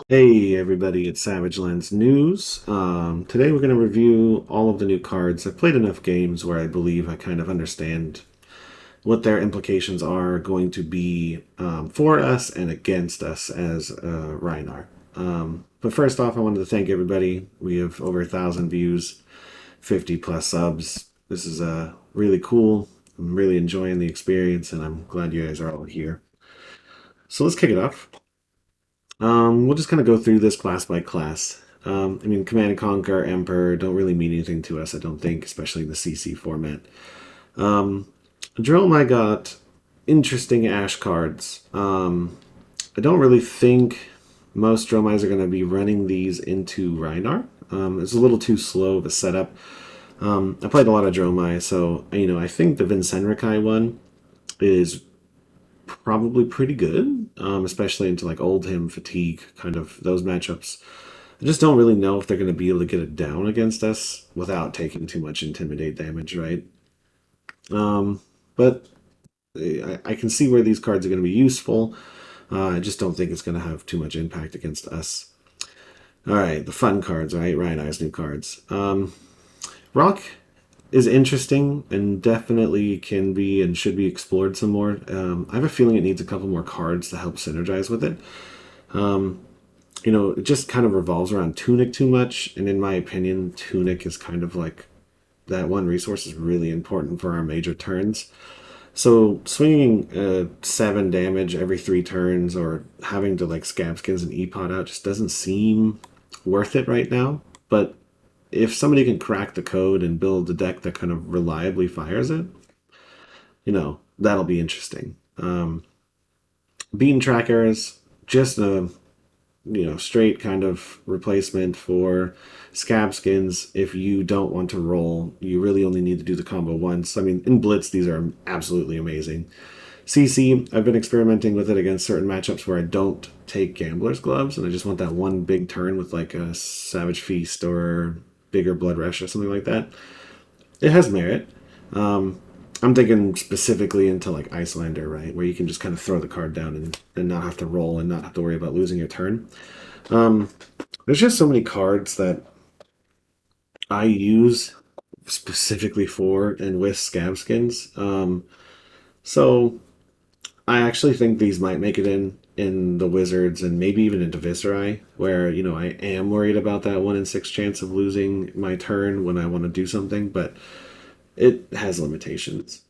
Hey everybody, it's Savage Lands News. Today we're going to review all of the new cards. I've played enough games where I believe I kind of understand what their implications are going to be for us and against us as Rhinar. But first off, I wanted to thank everybody. We have over 1,000 views, 50 plus subs. This is really cool. I'm really enjoying the experience, and I'm glad you guys are all here. So let's kick it off. We'll just kind of go through this class by class. I mean, Command and Conquer, Emperor don't really mean anything to us, I don't think, especially in the CC format. Dromai got interesting Ash cards. I don't really think most Dromais are going to be running these into Rhinar. It's a little too slow of a setup. I played a lot of Dromai, so I think the Vincenrikai one is probably pretty good, especially into like Oldhim, Fatigue, kind of those matchups. I just don't really know if they're going to be able to get it down against us without taking too much Intimidate damage, right? But I can see where these cards are going to be useful. I just don't think it's going to have too much impact against us. All right, the fun cards, right? Rhinar's new cards. Rock is interesting and definitely can be and should be explored some more. I have a feeling it needs a couple more cards to help synergize with it. It just kind of revolves around Tunic too much, and in my opinion, Tunic is kind of like that one resource is really important for our major turns. So swinging 7 damage every 3 turns or having to like Scab Skins and E-Pot out just doesn't seem worth it right now. But if somebody can crack the code and build a deck that kind of reliably fires it, that'll be interesting. Bean Tracker is just a straight kind of replacement for Scab Skins. If you don't want to roll, you really only need to do the combo once. I mean, in Blitz, these are absolutely amazing. CC, I've been experimenting with it against certain matchups where I don't take Gambler's Gloves, and I just want that one big turn with like a Savage Feast or bigger Blood Rush or something like that. It has merit. I'm thinking specifically into like Icelander, right, where you can just kind of throw the card down and not have to roll and not have to worry about losing your turn. There's just so many cards that I use specifically for and with Scab Skins. So I actually think these might make it in the Wizards and maybe even into Viserai, where I am worried about that 1 in 6 chance of losing my turn when I want to do something, but it has limitations.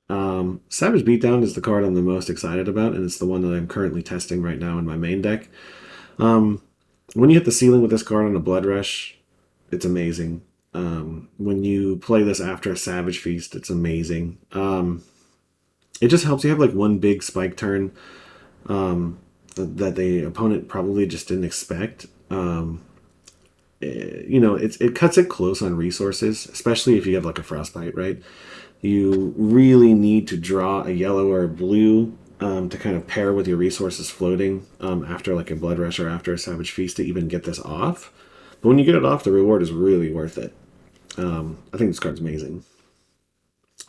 Savage Beatdown is the card I'm the most excited about, and it's the one that I'm currently testing right now in my main deck. When you hit the ceiling with this card on a Blood Rush, it's amazing. When you play this after a Savage Feast, it's amazing. It just helps you have like one big spike turn that the opponent probably just didn't expect. It cuts it close on resources, especially if you have like a Frostbite, right? You really need to draw a yellow or a blue to kind of pair with your resources floating after like a Blood Rush or after a Savage Feast to even get this off. But when you get it off, the reward is really worth it. I think this card's amazing.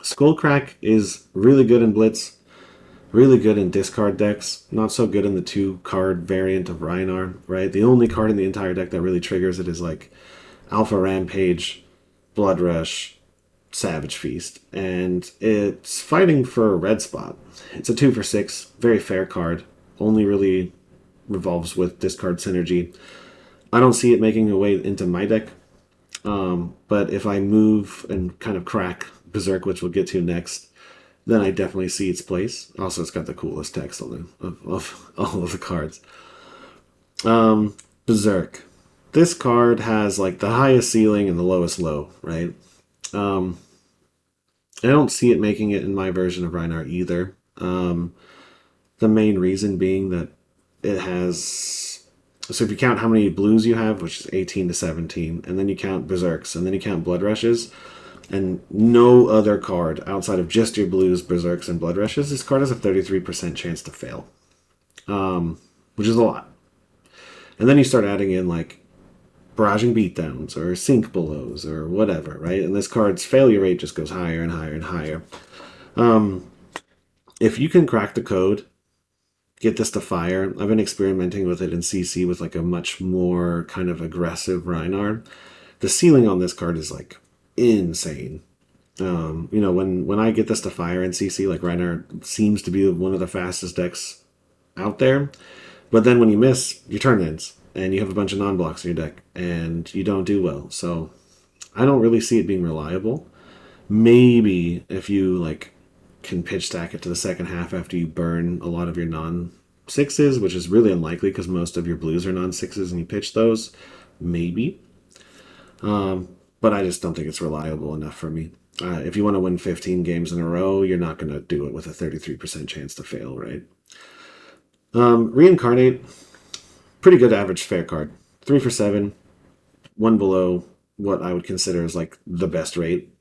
Skullcrack is really good in Blitz, really good in discard decks, not so good in the 2-card variant of Rhinar, right? The only card in the entire deck that really triggers it is like Alpha Rampage, Blood Rush, Savage Feast, and it's fighting for a red spot. It's a 2 for 6, very fair card, only really revolves with discard synergy. I don't see it making a way into my deck, but if I move and kind of crack Berserk, which we'll get to next, then I definitely see its place. Also, it's got the coolest text on it of all of the cards. Berserk. This card has like the highest ceiling and the lowest low, right? I don't see it making it in my version of Rhinar either. The main reason being that it has... So if you count how many blues you have, which is 18 to 17, and then you count Berserks, and then you count Blood Rushes, and no other card outside of just your blues, Berserks, and Blood Rushes, this card has a 33% chance to fail, which is a lot. And then you start adding in like barraging beatdowns or sink belows or whatever, right? And this card's failure rate just goes higher and higher and higher. If you can crack the code get this to fire. I've been experimenting with it in CC with like a much more kind of aggressive Rhinar. The ceiling on this card is like insane. When I get this to fire in CC, like Rhinar seems to be one of the fastest decks out there. But then when you miss, your turn ends, and you have a bunch of non-blocks in your deck, and you don't do well. So I don't really see it being reliable. Maybe if you like can pitch stack it to the second half after you burn a lot of your non-sixes, which is really unlikely because most of your blues are non-sixes and you pitch those, maybe. But I just don't think it's reliable enough for me. If you want to win 15 games in a row, you're not going to do it with a 33% chance to fail, right? Reincarnate, pretty good average fair card. 3 for 7, one below what I would consider as like the best rate.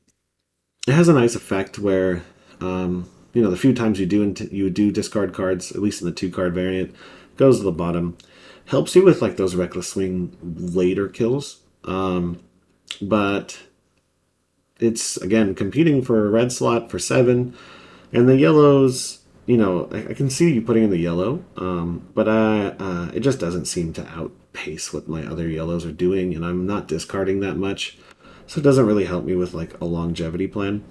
It has a nice effect where, the few times you do discard cards, at least in the 2-card variant, goes to the bottom. Helps you with like those reckless swing later kills. But it's, again, competing for a red slot for 7. And the yellows, I can see you putting in the yellow, but it just doesn't seem to outpace what my other yellows are doing, and I'm not discarding that much. So it doesn't really help me with like a longevity plan.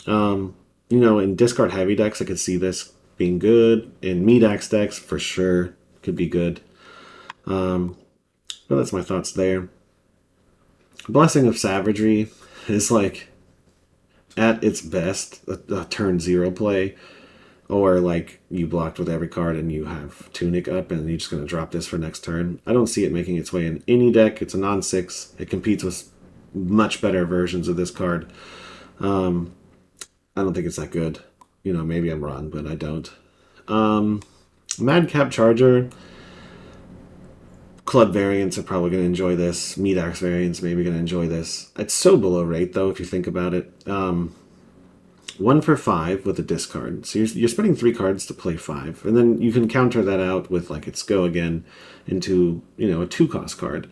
In discard heavy decks, I could see this being good. In Medax decks, for sure, could be good. But that's my thoughts there. Blessing of Savagery is like at its best a turn 0 play, or like you blocked with every card and you have Tunic up and you're just going to drop this for next turn. I don't see it making its way in any deck. It's a non-6. It competes with much better versions of this card. I don't think it's that good. Maybe I'm wrong, but I don't. Madcap Charger. Club variants are probably going to enjoy this. Medax variants maybe going to enjoy this. It's so below rate, though, if you think about it. 1 for 5 with a discard. So you're spending 3 cards to play 5. And then you can counter that out with, like, its go again into, a 2-cost card.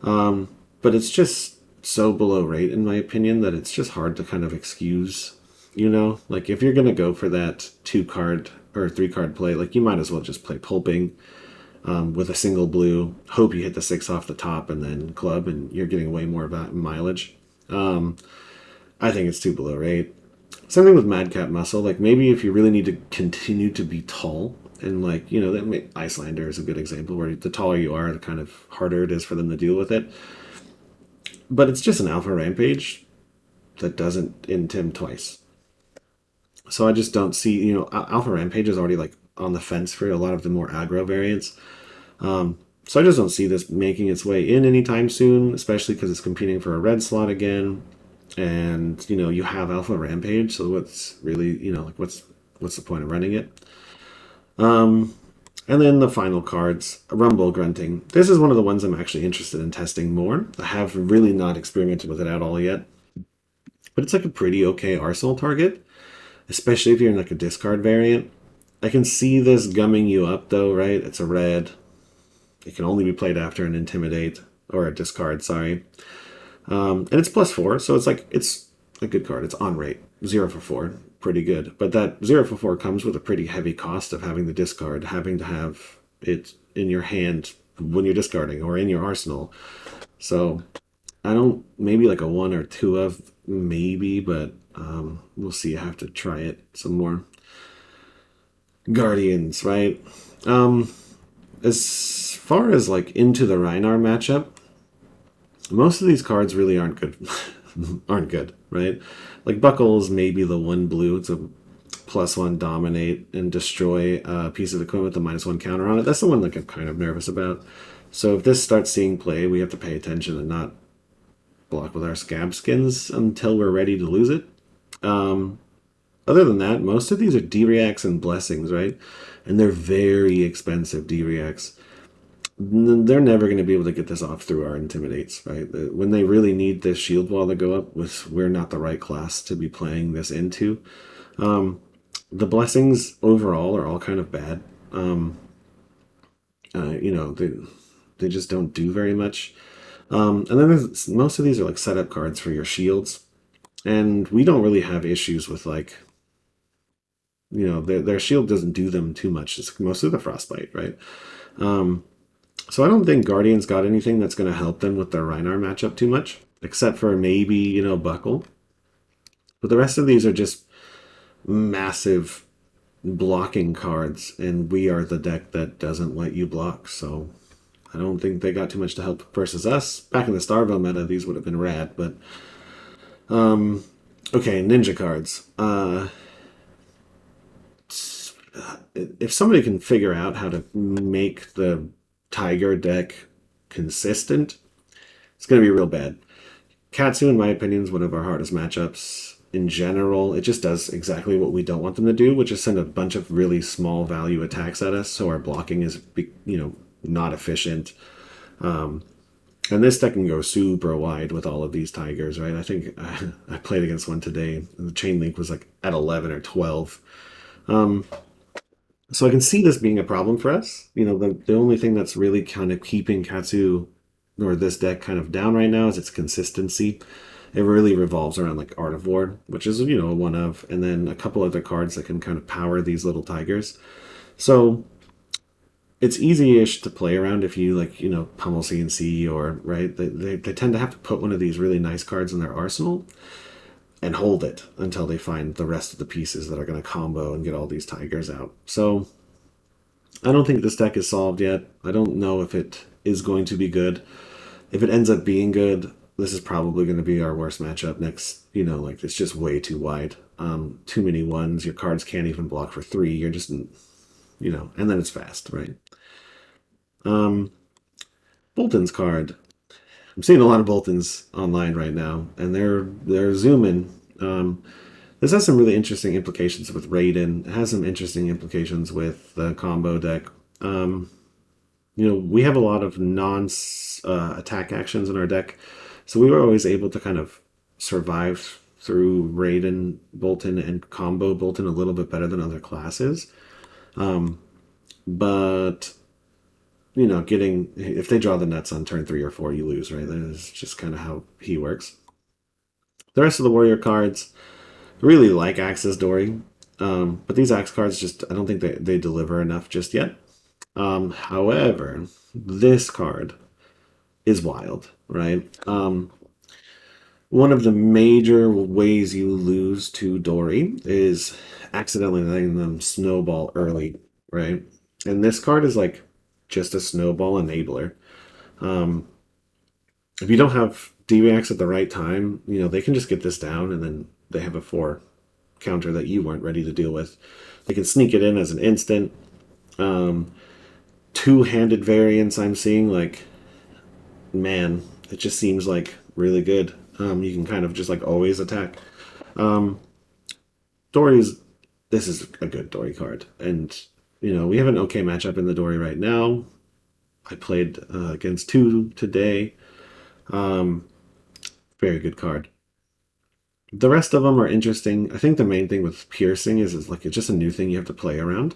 But it's just so below rate, in my opinion, that it's just hard to kind of excuse, Like, if you're going to go for that 2-card or 3-card play, like, you might as well just play Pulping. With a single blue, hope you hit the 6 off the top and then club, and you're getting way more mileage. I think it's too below rate. Same thing with Madcap Muscle. Like, maybe if you really need to continue to be tall, and like, Icelander is a good example where the taller you are, the kind of harder it is for them to deal with it. But it's just an Alpha Rampage that doesn't intim twice. So I just don't see, Alpha Rampage is already like on the fence for a lot of the more aggro variants. So I just don't see this making its way in anytime soon, especially because it's competing for a red slot again. And, you have Alpha Rampage, so what's really, what's the point of running it? And then the final cards, Rumble Grunting. This is one of the ones I'm actually interested in testing more. I have really not experimented with it at all yet. But it's like a pretty okay arsenal target, especially if you're in like a discard variant. I can see this gumming you up though, right? It's a red. It can only be played after an Intimidate, or a discard, sorry. And it's +4, so it's a good card. It's on rate. 0 for 4. Pretty good. But that 0 for 4 comes with a pretty heavy cost of having the discard, having to have it in your hand when you're discarding, or in your arsenal. So maybe like a 1 or 2 of, maybe, but we'll see. I have to try it some more. Guardians, right? As far as like into the Rhinar matchup, most of these cards really aren't good. Aren't good, right? Like Buckles, maybe the 1 blue. It's a +1 dominate and destroy a piece of equipment with a -1 counter on it. That's the one like I'm kind of nervous about. So if this starts seeing play, we have to pay attention and not block with our scab skins until we're ready to lose it. Other than that, most of these are D-Reacts and Blessings, right? And they're very expensive D-Reacts. They're never going to be able to get this off through our Intimidates, right? When they really need this shield wall to go up, we're not the right class to be playing this into. The Blessings overall are all kind of bad. They just don't do very much. And then most of these are like setup cards for your shields. And we don't really have issues with like their shield doesn't do them too much. It's mostly the frostbite, right? So I don't think Guardian's got anything that's going to help them with their Rhinar matchup too much, except for maybe, Buckle. But the rest of these are just massive blocking cards, and we are the deck that doesn't let you block, so I don't think they got too much to help versus us. Back in the Starville meta, these would have been rad, but okay, ninja cards. If somebody can figure out how to make the Tiger deck consistent, it's going to be real bad. Katsu, in my opinion, is one of our hardest matchups in general. It just does exactly what we don't want them to do, which is send a bunch of really small value attacks at us, so our blocking is, not efficient. And this deck can go super wide with all of these Tigers, right? I think I played against one today, and the chain link was like at 11 or 12. So I can see this being a problem for us. The only thing that's really kind of keeping Katsu or this deck kind of down right now is its consistency. It really revolves around like Art of War, which is, a one of, and then a couple other cards that can kind of power these little tigers. So it's easy-ish to play around if you like, pummel CNC or, right? They tend to have to put one of these really nice cards in their arsenal and hold it until they find the rest of the pieces that are going to combo and get all these tigers out. So I don't think this deck is solved yet. I don't know if it is going to be good. If it ends up being good, this is probably going to be our worst matchup next. It's just way too wide. Too many ones. Your cards can't even block for 3. You're just, and then it's fast, right? Bolton's card. I'm seeing a lot of Boltons online right now, and they're zooming. This has some really interesting implications with Raiden. It has some interesting implications with the combo deck. We have a lot of non-attack actions in our deck, so we were always able to kind of survive through Raiden Bolton and combo Bolton a little bit better than other classes. But if they draw the nuts on turn 3 or 4, you lose, right? That is just kind of how he works. The rest of the warrior cards really like Axe's Dory, but these Axe cards I don't think they deliver enough just yet. However, this card is wild, right? One of the major ways you lose to Dory is accidentally letting them snowball early, right? And this card is like just a snowball enabler. If you don't have D-Reacts at the right time, they can just get this down and then they have a 4 counter that you weren't ready to deal with. They can sneak it in as an instant. Two-handed variants I'm seeing, man, it just seems like really good. You can kind of just always attack. This is a good Dory card. And, we have an okay matchup in the Dory right now. I played against 2 today. Very good card. The rest of them are interesting. I think the main thing with piercing is it's just a new thing you have to play around.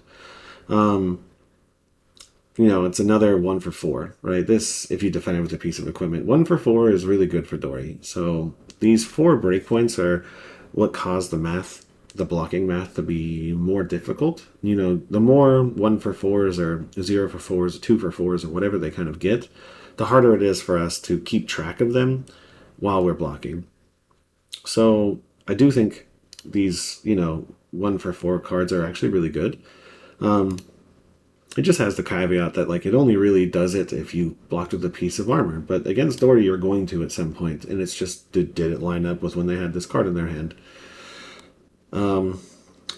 It's another 1 for 4, right? This, if you defend it with a piece of equipment, 1 for 4 is really good for Dory. So these 4 breakpoints are what caused the blocking math to be more difficult. The more 1 for 4s or 0 for 4s, or 2 for 4s, or whatever they kind of get, the harder it is for us to keep track of them while we're blocking. So I do think these, 1 for 4 cards are actually really good. It just has the caveat that it only really does it if you blocked with a piece of armor. But against Dory, you're going to at some point, and it's just did it line up with when they had this card in their hand. But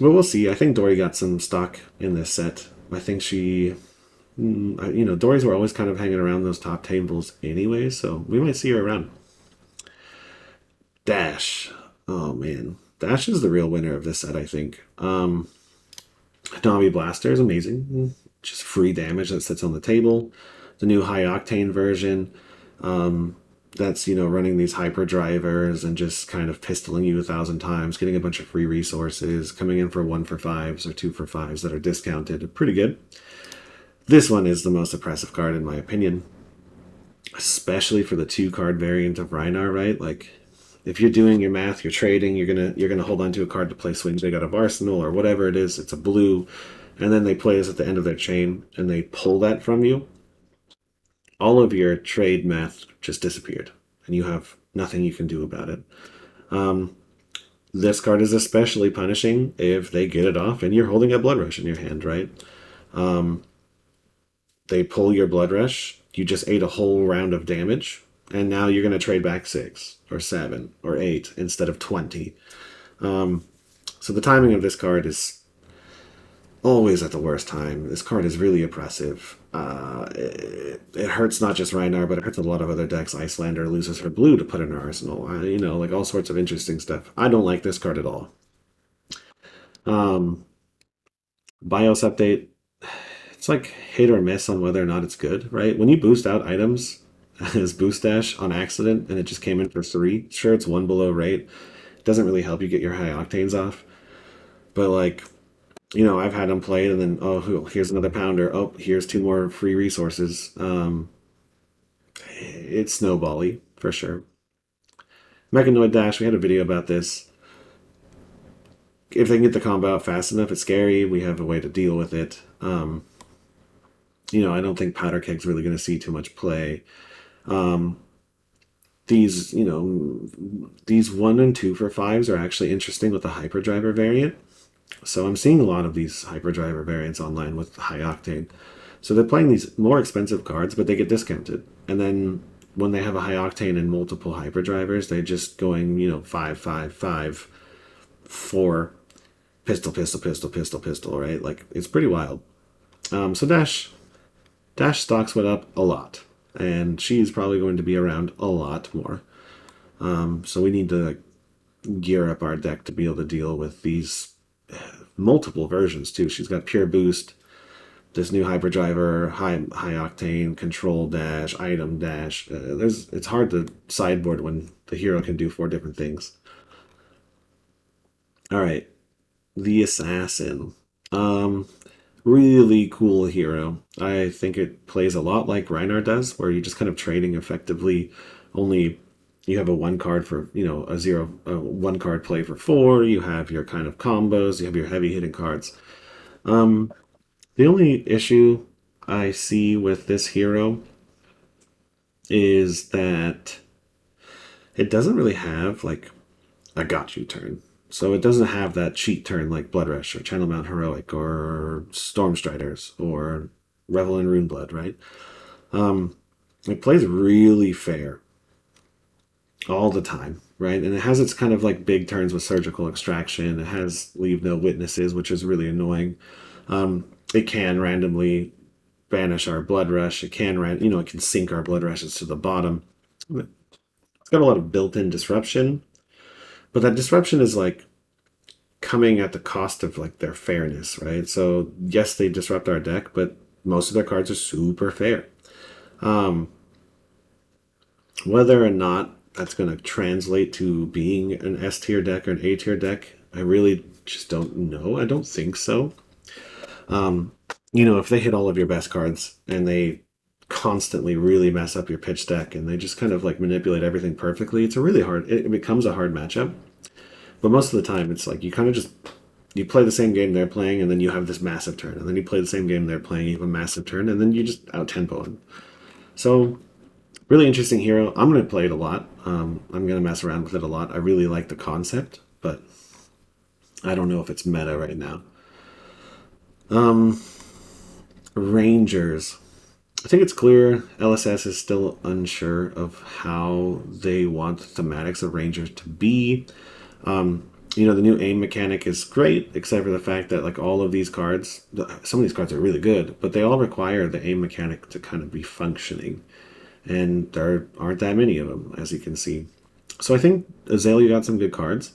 we'll see. I think Dory got some stock in this set. I think she, Dories were always kind of hanging around those top tables anyway, so we might see her around. Dash. Oh man, Dash is the real winner of this set, I think. Nami Blaster is amazing. Just free damage that sits on the table. The new high octane version, that's running these hyper drivers and just kind of pistoling you 1,000 times, getting a bunch of free resources, coming in for 1 for 5s or 2 for 5s that are discounted. Pretty good. This one is the most oppressive card in my opinion, especially for the 2-card variant of Rhinar, right? if you're doing your math, you're trading, you're gonna hold on to a card to play swings big out of arsenal or whatever it is. It's a blue, and then they play this at the end of their chain, and they pull that from you. All of your trade math just disappeared, and you have nothing you can do about it. Um, this card is especially punishing if they get it off and you're holding a blood rush in your hand, right? Um, they pull your blood rush, you just ate a whole round of damage, and now you're going to trade back 6 or 7 or 8 instead of 20. Um, so the timing of this card is always at the worst time. This card is really oppressive. It hurts not just Rhinar, but it hurts a lot of other decks. Icelander loses her blue to put in her arsenal. Like all sorts of interesting stuff. I don't like this card at all. Um, BIOS update. It's like hit or miss on whether or not it's good, right? When you boost out items as boost dash on accident and it just came in for 3, sure, it's 1 below rate. It doesn't really help you get your high octanes off. But like, I've had them played, and then here's another pounder. Oh, here's 2 more free resources. It's snowbally for sure. Mechanoid Dash. We had a video about this. If they can get the combo out fast enough, it's scary. We have a way to deal with it. I don't think Powder Keg's really going to see too much play. Um, these 1 and 2 for 5s are actually interesting with the Hyperdriver variant. So I'm seeing a lot of these Hyperdriver variants online with high octane. So they're playing these more expensive cards, but they get discounted. And then when they have a high octane and multiple Hyperdrivers, they're just going, 5, 5, 5, 4, pistol, pistol, pistol, pistol, pistol, right? Like, it's pretty wild. So Dash stocks went up a lot, and she's probably going to be around a lot more. So we need to gear up our deck to be able to deal with these multiple versions too. She's got pure boost, this new hyperdriver, high octane, control dash, item dash. It's hard to sideboard when the hero can do 4 different things. All right, the assassin. Really cool hero. I think it plays a lot like Rhinar does, where you're just kind of trading effectively. Only you have a 1 card for a 1 card play for 4. You have your kind of combos. You have your heavy hitting cards. Um, the only issue I see with this hero is that it doesn't really have like a got you turn. So it doesn't have that cheat turn like Blood Rush or Channel Mount Heroic or Stormstriders or Revel in Runeblood, right? It plays really fair all the time, right? And it has its kind of like big turns with Surgical Extraction. It has Leave No Witnesses, which is really annoying. It can randomly banish our Blood Rush. It can it can sink our Blood Rushes to the bottom. It's got a lot of built-in disruption, but that disruption is like coming at the cost of like their fairness, right? So yes, they disrupt our deck, but most of their cards are super fair. Um, Whether or not that's going to translate to being an S tier deck or an A tier deck, I really just don't know. I don't think so. Um, if they hit all of your best cards and they constantly really mess up your pitch deck and they just kind of like manipulate everything perfectly, it becomes a hard matchup. But most of the time, it's like you kind of just you play the same game they're playing, and then you have this massive turn, and then you play the same game they're playing, you have a massive turn, and then you just out tempo them. So really interesting hero. I'm going to play it a lot. I'm going to mess around with it a lot. I really like the concept, but I don't know if it's meta right now. Um, Rangers. I think it's clear LSS is still unsure of how they want the thematics of Rangers to be. The new aim mechanic is great, except for the fact that like all of these cards, some of these cards are really good, but they all require the aim mechanic to kind of be functioning, and there aren't that many of them, as you can see. So I think Azalea got some good cards.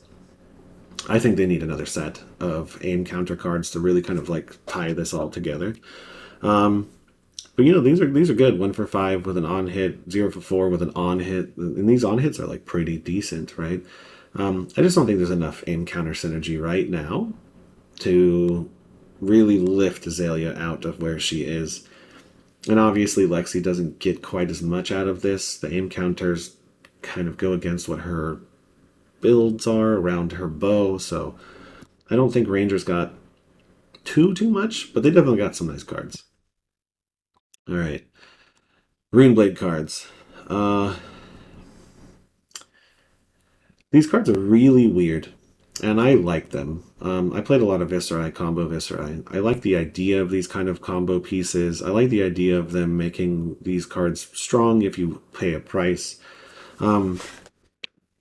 I think they need another set of aim counter cards to really kind of like tie this all together. Um, but these are good. 1 for 5 with an on hit, 0 for 4 with an on hit, and these on hits are like pretty decent, right? I just don't think there's enough aim counter synergy right now to really lift Azalea out of where she is. And obviously Lexi doesn't get quite as much out of this. The aim counters kind of go against what her builds are around her bow. So I don't think Rangers got too much, but they definitely got some nice cards. All right, Runeblade cards. Uh, these cards are really weird, and I like them. I played a lot of Viscerai, combo Viscerai. I like the idea of these kind of combo pieces. I like the idea of them making these cards strong if you pay a price. Um,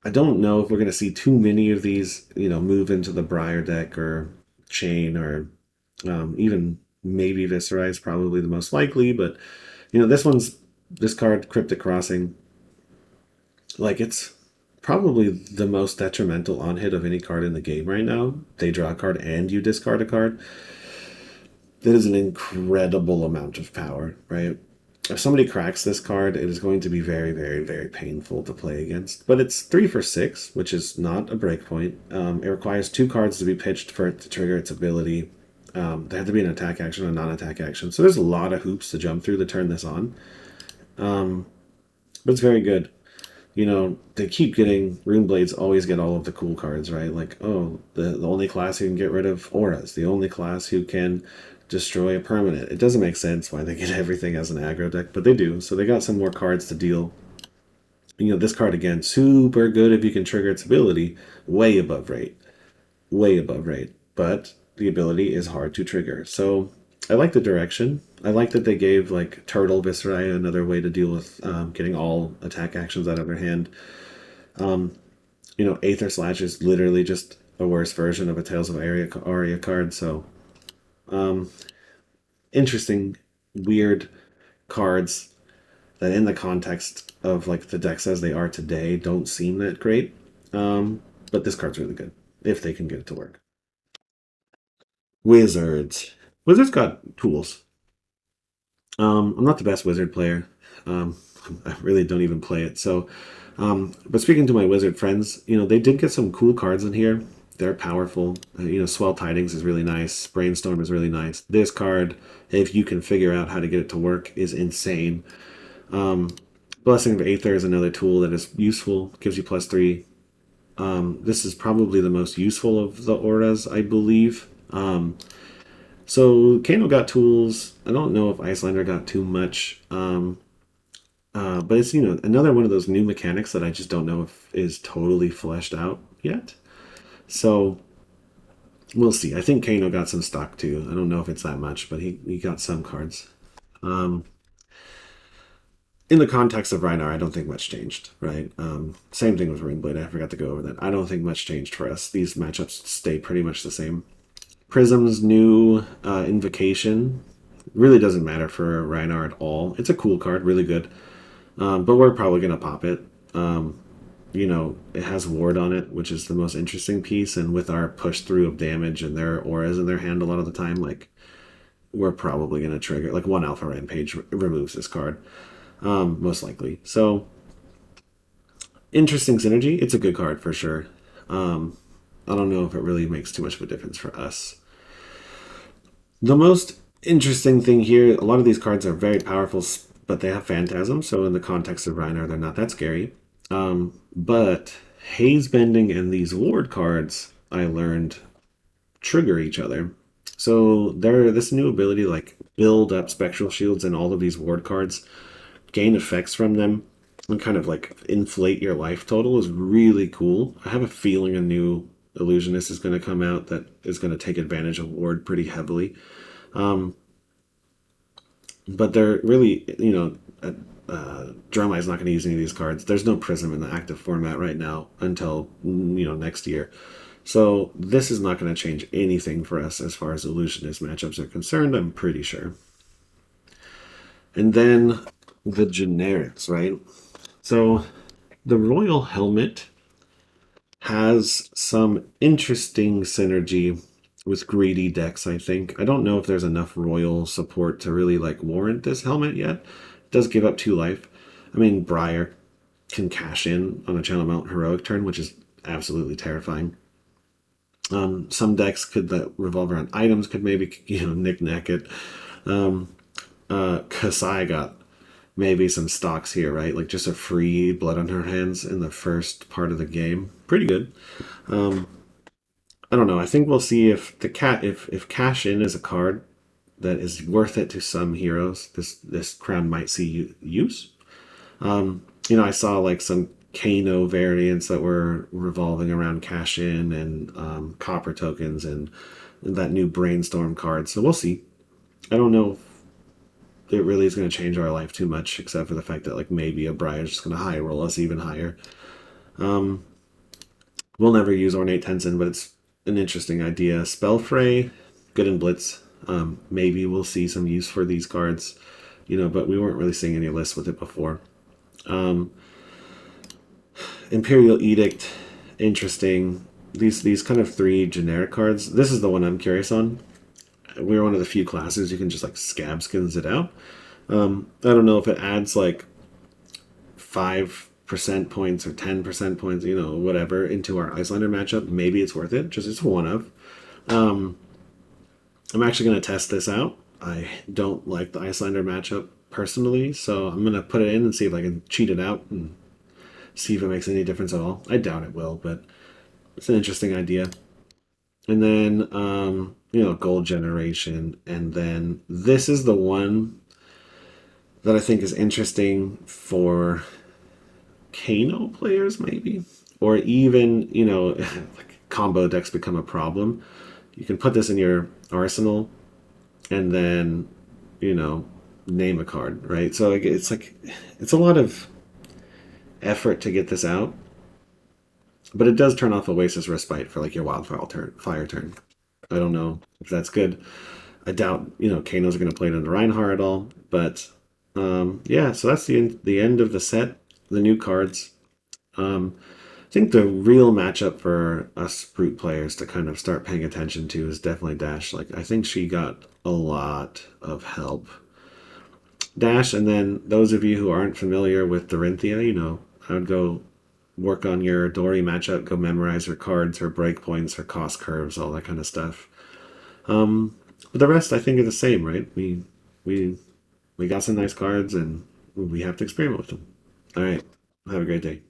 I don't know if we're going to see too many of these, move into the Briar deck or Chain or even maybe Viscerai is probably the most likely. But this card, Cryptic Crossing, like it's probably the most detrimental on hit of any card in the game right now. They draw a card and you discard a card. That is an incredible amount of power, right? If somebody cracks this card, it is going to be very, very, very painful to play against. But it's 3 for 6, which is not a breakpoint. It requires 2 cards to be pitched for it to trigger its ability. They have to be an attack action and a non-attack action. So there's a lot of hoops to jump through to turn this on. But it's very good. They keep getting Runeblades always get all of the cool cards, right? Like, oh, the only class who can get rid of auras, the only class who can destroy a permanent. It doesn't make sense why they get everything as an aggro deck, but they do. So they got some more cards to deal. This card again, super good if you can trigger its ability, way above rate. Way above rate. But the ability is hard to trigger. So I like the direction. I like that they gave like Turtle Viscerai another way to deal with getting all attack actions out of their hand. Aether Slash is literally just a worse version of a Tales of Aria card. So interesting, weird cards that in the context of like the decks as they are today don't seem that great. But this card's really good if they can get it to work. Wizards. Wizards got tools. I'm not the best wizard player. Um, I really don't even play it. So, but speaking to my wizard friends, they did get some cool cards in here. They're powerful. Swell Tidings is really nice. Brainstorm is really nice. This card, if you can figure out how to get it to work, is insane. Blessing of Aether is another tool that is useful. Gives you +3. This is probably the most useful of the auras, I believe. So Kano got tools. I don't know if Icelander got too much. But it's another one of those new mechanics that I just don't know if is totally fleshed out yet. So we'll see. I think Kano got some stock too. I don't know if it's that much, but he got some cards. In the context of Rhinar, I don't think much changed, right? Same thing with Runeblade. I forgot to go over that. I don't think much changed for us. These matchups stay pretty much the same. Prism's new Invocation really doesn't matter for Rhinar at all. It's a cool card, really good. But we're probably going to pop it. It has Ward on it, which is the most interesting piece. And with our push through of damage and their auras in their hand a lot of the time, like, we're probably going to trigger. Like, 1 Alpha Rampage removes this card, most likely. So, interesting synergy. It's a good card for sure. I don't know if it really makes too much of a difference for us. The most interesting thing here, a lot of these cards are very powerful, but they have Phantasm, so in the context of Rhinar, they're not that scary. But Haze Bending and these Ward cards, I learned, trigger each other. So this new ability, like build up Spectral Shields and all of these Ward cards, gain effects from them, and kind of like inflate your life total is really cool. I have a feeling a new Illusionist is going to come out that is going to take advantage of Ward pretty heavily. But they're really, Dromai is not going to use any of these cards. There's no Prism in the active format right now until, next year. So this is not going to change anything for us as far as Illusionist matchups are concerned, I'm pretty sure. And then the generics, right? So the Royal Helmet has some interesting synergy with greedy decks, I think. I don't know if there's enough royal support to really like warrant this helmet yet. It does give up 2 life. I mean, Briar can cash in on a Channel Mount heroic turn, which is absolutely terrifying. Some decks that revolve around items could maybe, knick-knack it. Kasai got maybe some stocks here, right? Like just a free Blood on Her Hands in the first part of the game. Pretty good. Um, I don't know. I think we'll see if the cat if Cash In is a card that is worth it to some heroes. This crown might see use. I saw like some Kano variants that were revolving around Cash In and copper tokens and that new Brainstorm card. So we'll see. I don't know if it really is going to change our life too much, except for the fact that like maybe a Briar is just going to high roll us even higher. We'll never use Ornate Tenzin, but it's an interesting idea. Spellfray, good in Blitz. Maybe we'll see some use for these cards, but we weren't really seeing any lists with it before. Imperial Edict, interesting. These kind of three generic cards. This is the one I'm curious on. We're one of the few classes you can just like scab skins it out. I don't know if it adds like 5% points or 10% points, whatever, into our Icelander matchup. Maybe it's worth it. Just it's one of. I'm actually going to test this out. I don't like the Icelander matchup personally, so I'm going to put it in and see if I can cheat it out and see if it makes any difference at all. I doubt it will, but it's an interesting idea. And then, gold generation. And then this is the one that I think is interesting for Kano players, maybe. Or even, like combo decks become a problem. You can put this in your arsenal and then, name a card, right? So it's a lot of effort to get this out. But it does turn off Oasis Respite for like your fire turn. I don't know if that's good. I doubt Kano's are going to play it under Rhinar at all. But yeah, so that's the end of the set. The new cards. I think the real matchup for us brute players to kind of start paying attention to is definitely Dash. Like I think she got a lot of help. Dash, and then those of you who aren't familiar with Dorinthia, I would go work on your Dory matchup, go memorize her cards, her breakpoints, her cost curves, all that kind of stuff. But the rest, I think, are the same, right? We we got some nice cards, and we have to experiment with them. All right, have a great day.